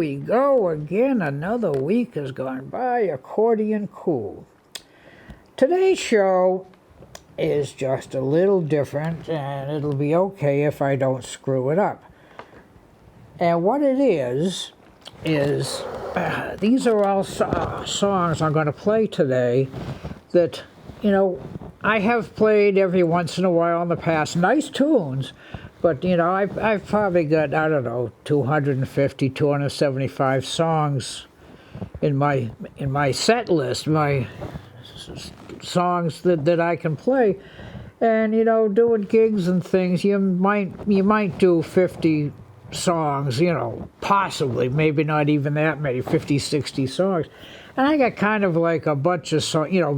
we go again. Another week has gone by. Accordion Cool. Today's show is just a little different, and it'll be okay if I don't screw it up. And what it is these are all songs I'm going to play today that, I have played every once in a while in the past. Nice tunes. But, I've probably got, 250, 275 songs in my set list, my songs that I can play. And, doing gigs and things, you might do 50 songs, possibly, maybe not even that many, 50, 60 songs. And I got kind of like a bunch of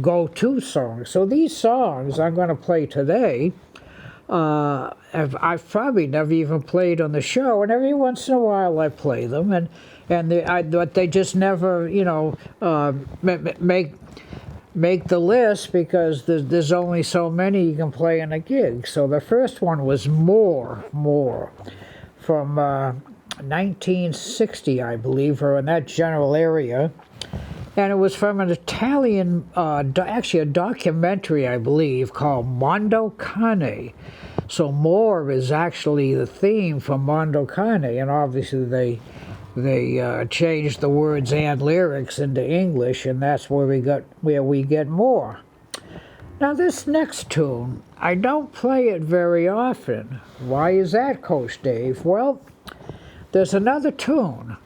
go-to songs. So these songs I'm going to play today, I've probably never even played on the show, and every once in a while I play them, but they just never, make the list because there's only so many you can play in a gig. So the first one was More, from 1960, I believe, or in that general area. And it was from an Italian, actually a documentary, I believe, called Mondo Cane. So More is actually the theme from Mondo Cane, and obviously they changed the words and lyrics into English, and that's where we get More. Now this next tune, I don't play it very often. Why is that, Coach Dave? Well, there's another tune,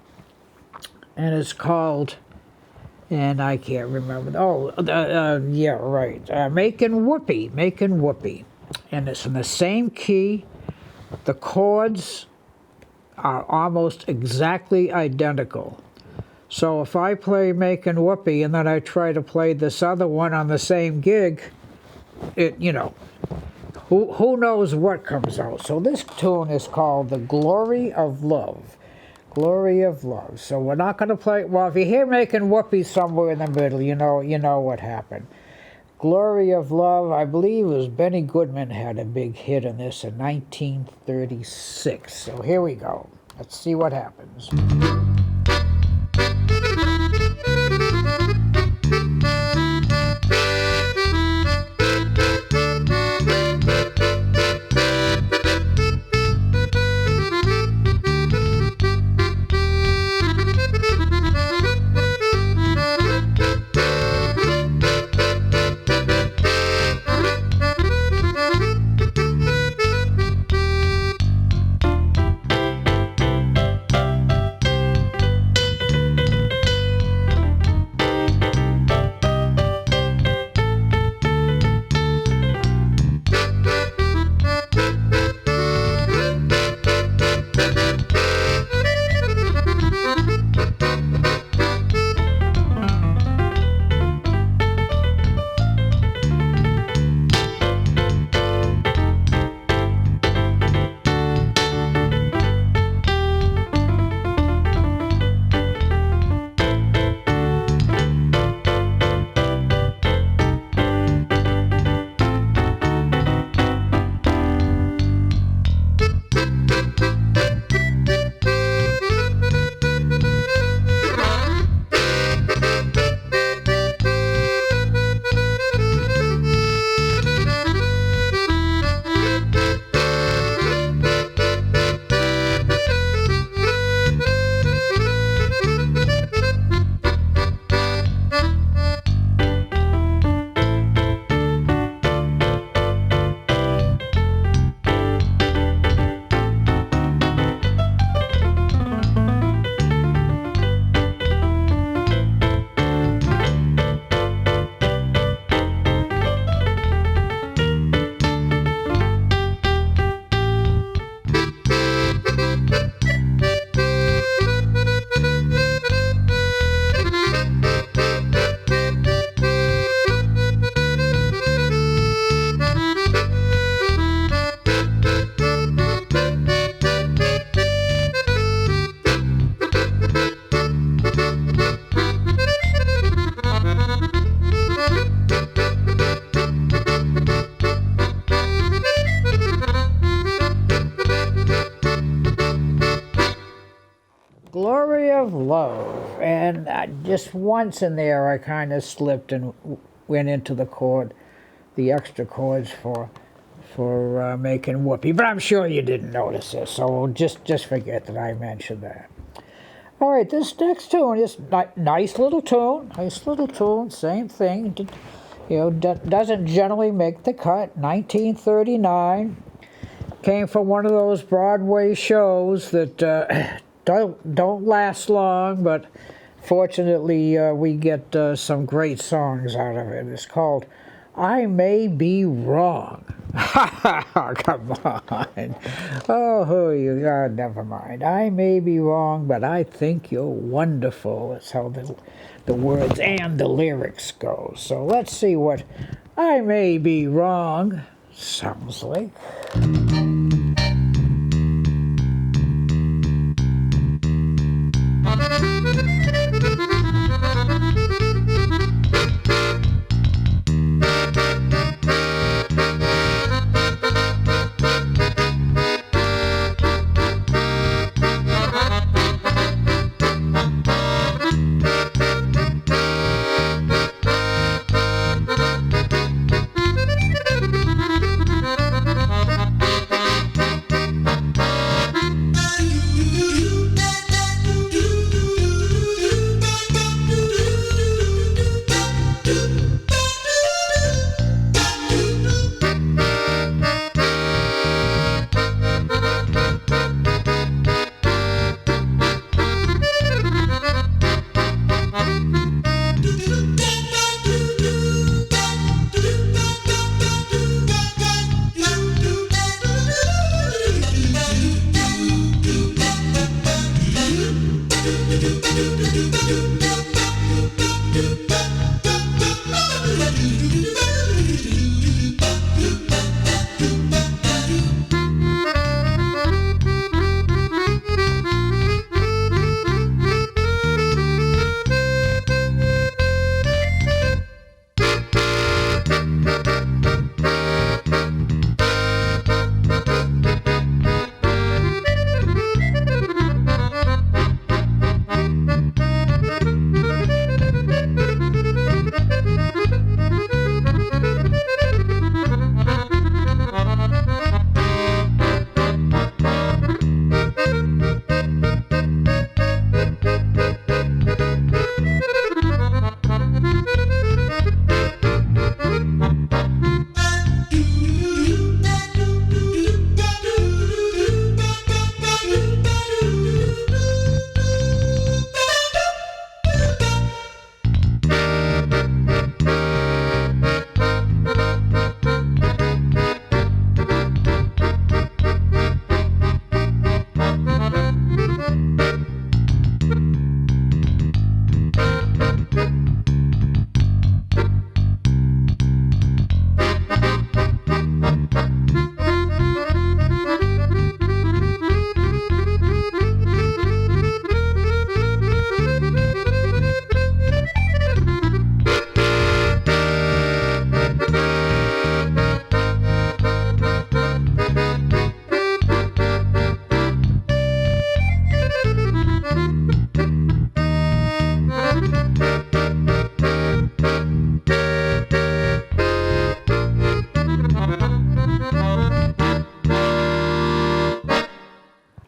and it's called, and I can't remember. Making Whoopee. And it's in the same key. The chords are almost exactly identical. So if I play Making Whoopee and then I try to play this other one on the same gig, who knows what comes out. So this tune is called The Glory of Love. Glory of Love. So we're not going to play, well, if you hear Making Whoopee somewhere in the middle, you know what happened. Glory of Love, I believe it was Benny Goodman had a big hit on this in 1936. So here we go. Let's see what happens. Glory of Love. And just once in there I kind of slipped and went into the extra chords for making whoopee. But I'm sure you didn't notice this, so just forget that I mentioned that. All right, this next tune is nice little tune, same thing. Doesn't generally make the cut. 1939. Came from one of those Broadway shows that don't last long, but fortunately we get some great songs out of it. It's called I May Be Wrong. Come on. Oh, never mind. I may be wrong, but I think you're wonderful. That's how the words and the lyrics go. So let's see what I May Be Wrong sounds like.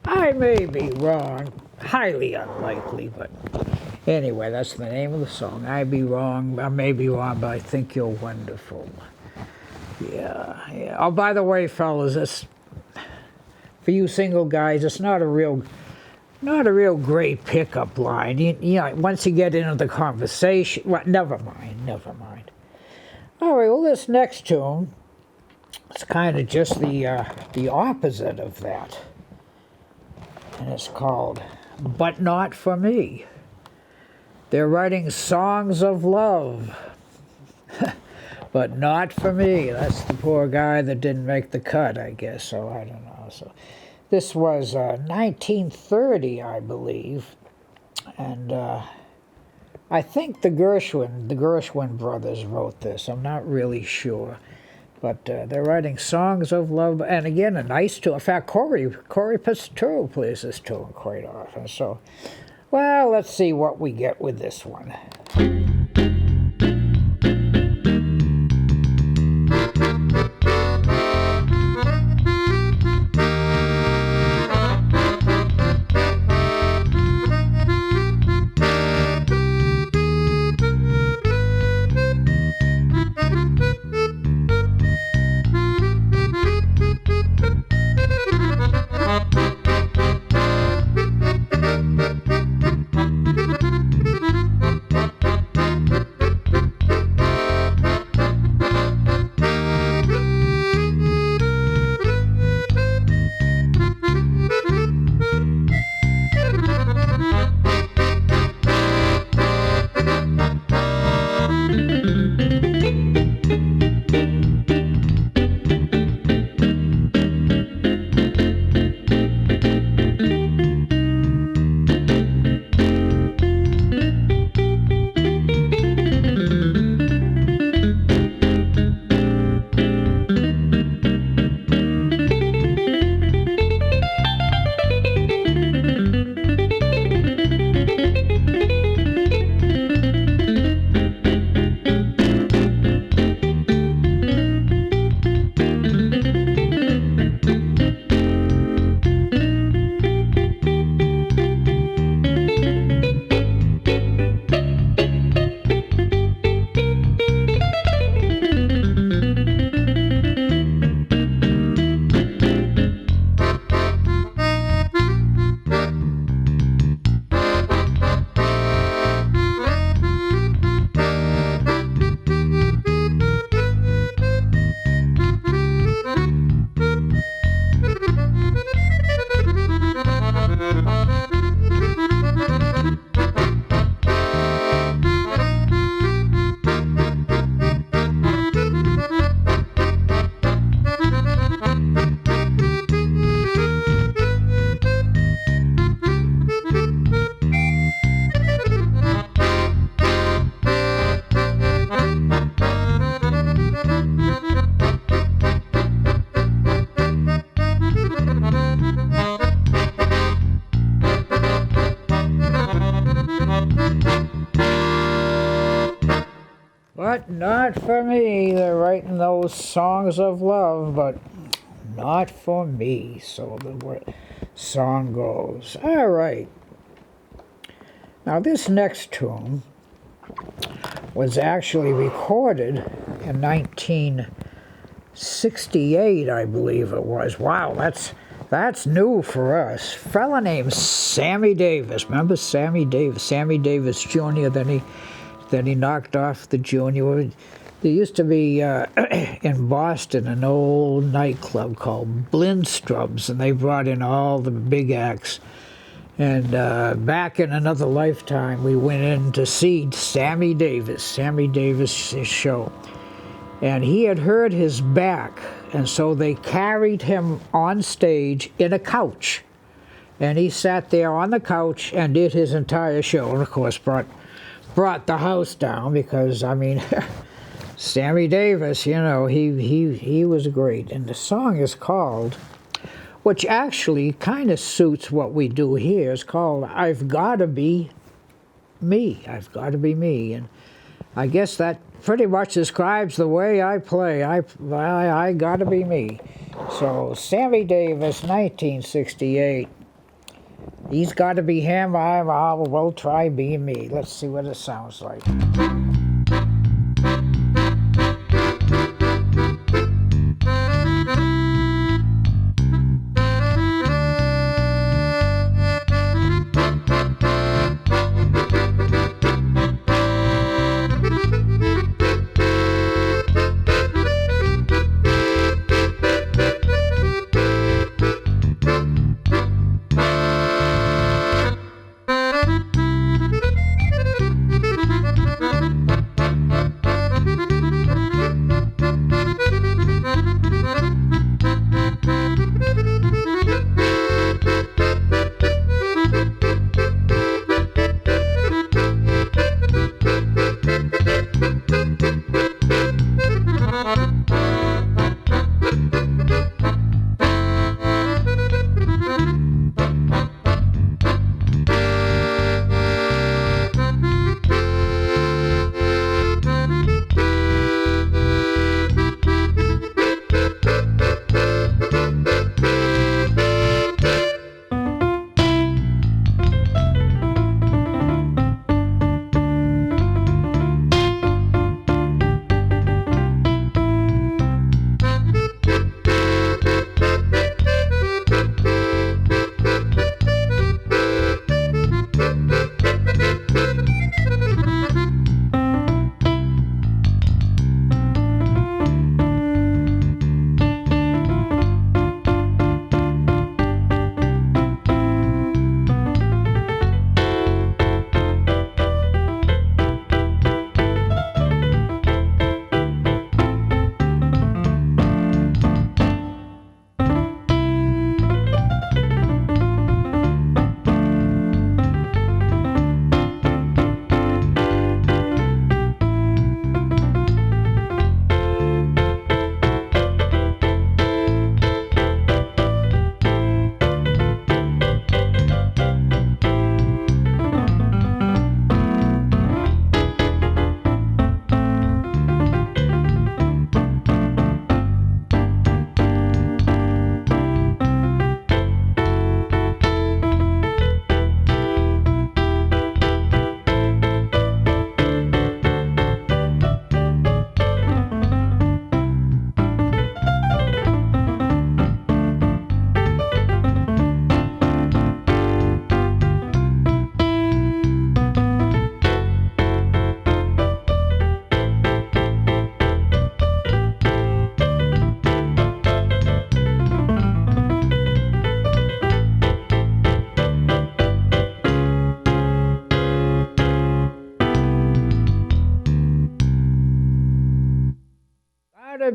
I may be wrong, highly unlikely, but anyway, that's the name of the song. I may be wrong, but I think you're wonderful. Yeah. Oh, by the way, fellas, for you single guys, it's not a real great pickup line. You know, once you get into the conversation, well, never mind. All right, well, this next tune, it's kind of just the opposite of that. And it's called But Not For Me. They're writing songs of love, but not for me. That's the poor guy that didn't make the cut, I guess, so I don't know. So this was 1930, I believe, and I think the Gershwin brothers wrote this. I'm not really sure. But they're writing songs of love, and again, a nice tune. In fact, Corey Pastor plays this tune quite often. So Well, let's see what we get with this one. But not for me. They're writing those songs of love, but not for me. So the song goes. All right. Now this next tune was actually recorded in 1968, I believe it was. Wow, that's new for us. A fella named Sammy Davis. Remember Sammy Davis? Sammy Davis Jr. Then he knocked off the Junior. There used to be in Boston an old nightclub called Blindstrub's, and they brought in all the big acts. And back in another lifetime, we went in to see Sammy Davis' show. And he had hurt his back, and so they carried him on stage in a couch. And he sat there on the couch and did his entire show, and of course brought the house down because, I mean, Sammy Davis, you know, he was great. And the song is called, which actually kind of suits what we do here, is called I've Gotta Be Me. I've Gotta Be Me. And I guess that pretty much describes the way I play. I gotta be me. So Sammy Davis, 1968. He's got to be him. I will try being me. Let's see what it sounds like.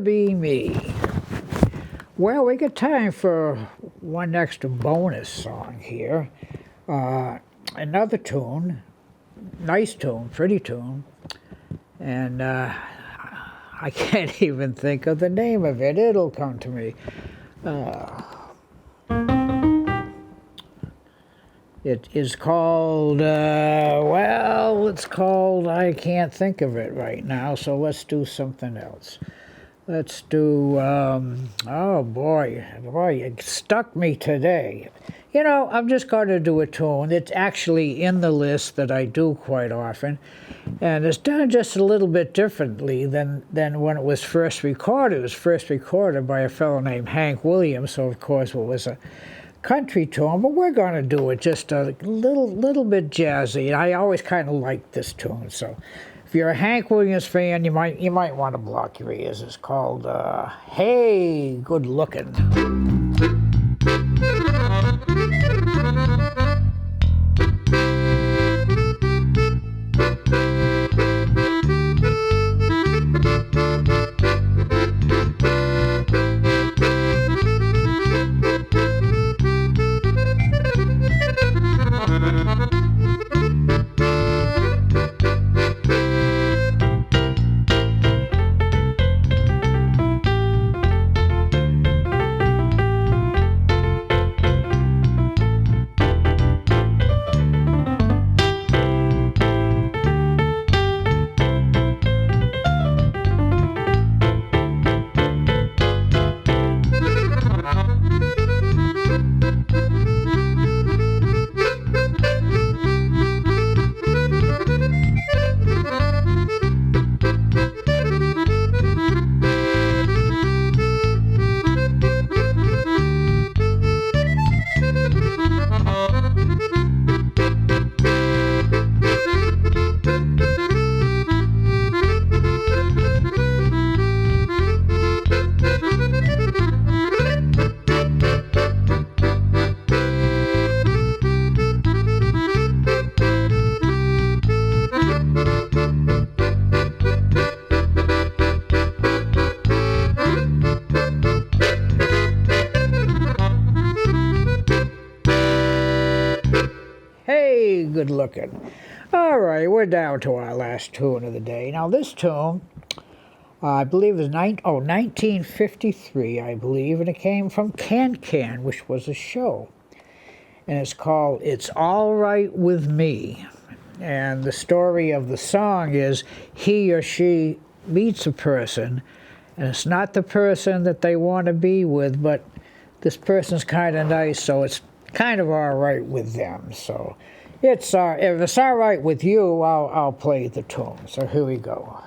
be me. Well, we got time for one extra bonus song here. Another tune, nice tune, pretty tune, and I can't even think of the name of it. It'll come to me. It is called, I can't think of it right now, so let's do something else. Let's do, oh boy, it stuck me today. You know, I'm just going to do a tune. It's actually in the list that I do quite often, and it's done just a little bit differently than when it was first recorded. It was first recorded by a fellow named Hank Williams, so of course it was a country tune, but we're going to do it just a little bit jazzy. I always kind of liked this tune, so if you're a Hank Williams fan, you might want to block your ears. It's called Hey, Good Lookin'. Good looking. All right, we're down to our last tune of the day. Now this tune, I believe is 1953, I believe, and it came from Can, which was a show. And it's called It's All Right With Me. And the story of the song is he or she meets a person, and it's not the person that they want to be with, but this person's kind of nice, so it's kind of all right with them. So if it's all right with you, I'll play the tune. So here we go.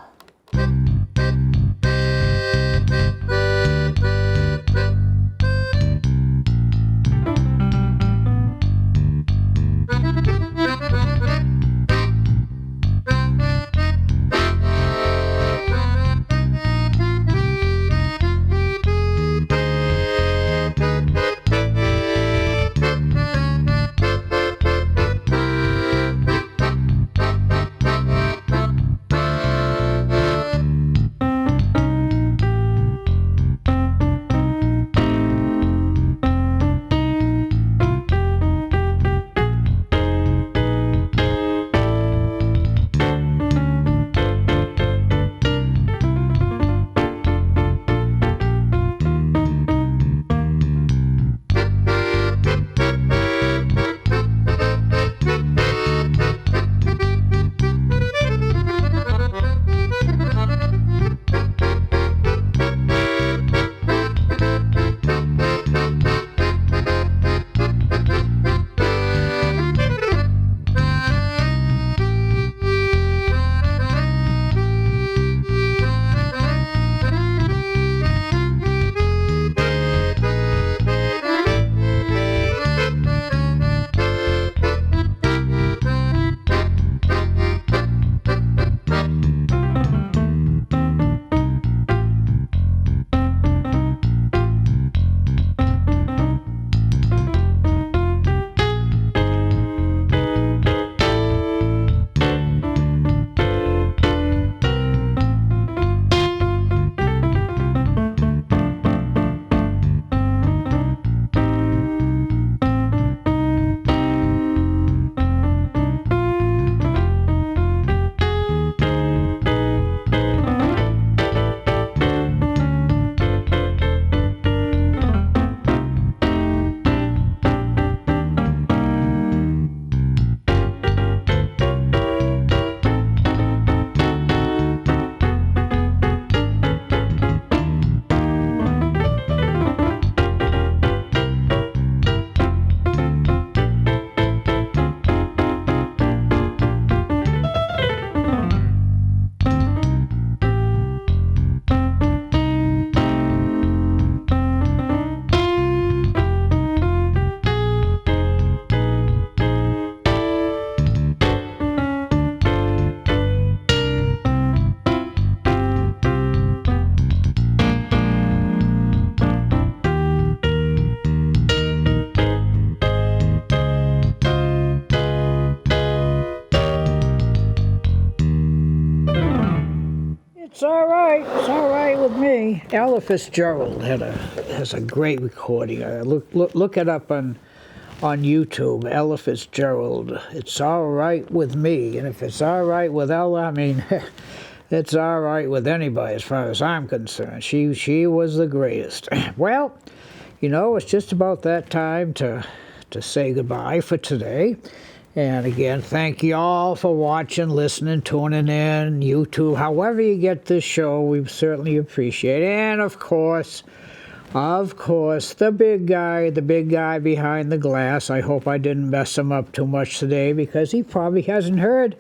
It's all right. It's all right with me. Ella Fitzgerald has a great recording. Look it up on YouTube. Ella Fitzgerald. It's all right with me, and if it's all right with Ella, I mean, it's all right with anybody as far as I'm concerned. She was the greatest. Well, it's just about that time to say goodbye for today. And again, thank you all for watching, listening, tuning in, YouTube, however you get this show, we certainly appreciate it. And of course, the big guy behind the glass. I hope I didn't mess him up too much today because he probably hasn't heard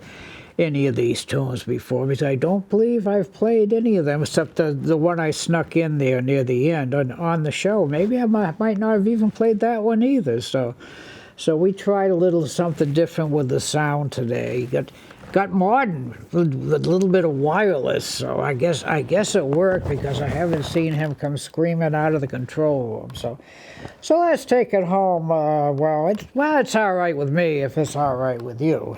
any of these tunes before, because I don't believe I've played any of them except the one I snuck in there near the end on the show. Maybe I might not have even played that one either. So we tried a little something different with the sound today. Got modern with a little bit of wireless. So I guess it worked because I haven't seen him come screaming out of the control room. So let's take it home. Well, it's all right with me if it's all right with you.